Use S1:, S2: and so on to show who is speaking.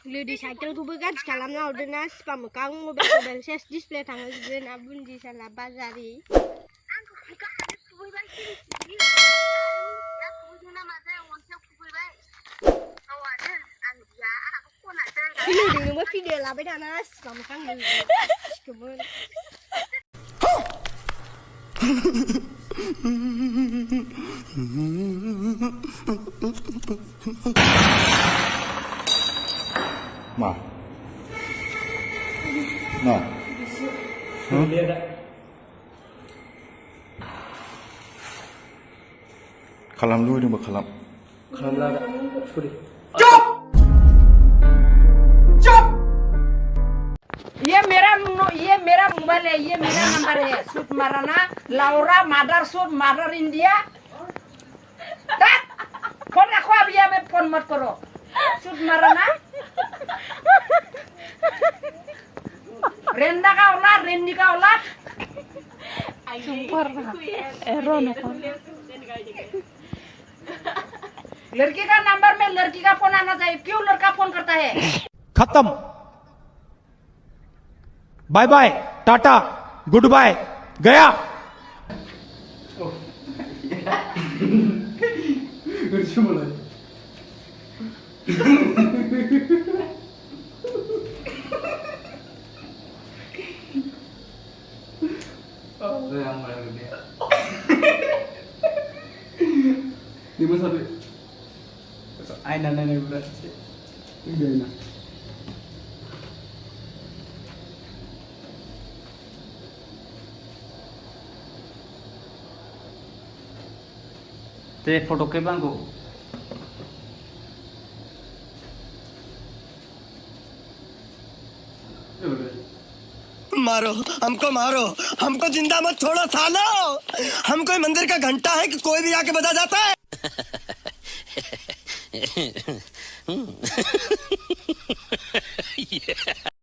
S1: Ludi cycle ku begat kalam na ordena pamukang mobile ses display tanggal gen abun di salah bazari. Ludi nunggu video lah beda nas pamukang dulu. Kebun.
S2: Ma. No.
S3: Lihat tak?
S2: Kalam dulu ini kalam.
S3: Kalam lah tak? Sorry.
S4: चुप चुप
S5: ये मेरा mobile है, ये मेरा number है। सूट मारना लाउरा mother सूट mother India. Phone रखो अभी, हमें फोन मत करो। सूट मारना रेंदा का औलाद, रेंडी का औलाद। लड़की का नंबर में लड़की का फोन आना चाहिए। क्यों लड़का फोन करता है?
S4: खत्म bye bye tata goodbye गया
S3: Lima satu. Aina nana berat. Ini aina. ते फोटो के बांगो
S6: मारो हमको जिंदा मत छोड़ो सालो। हम कोई मंदिर का घंटा है कि कोई भी आके बजा जाता है।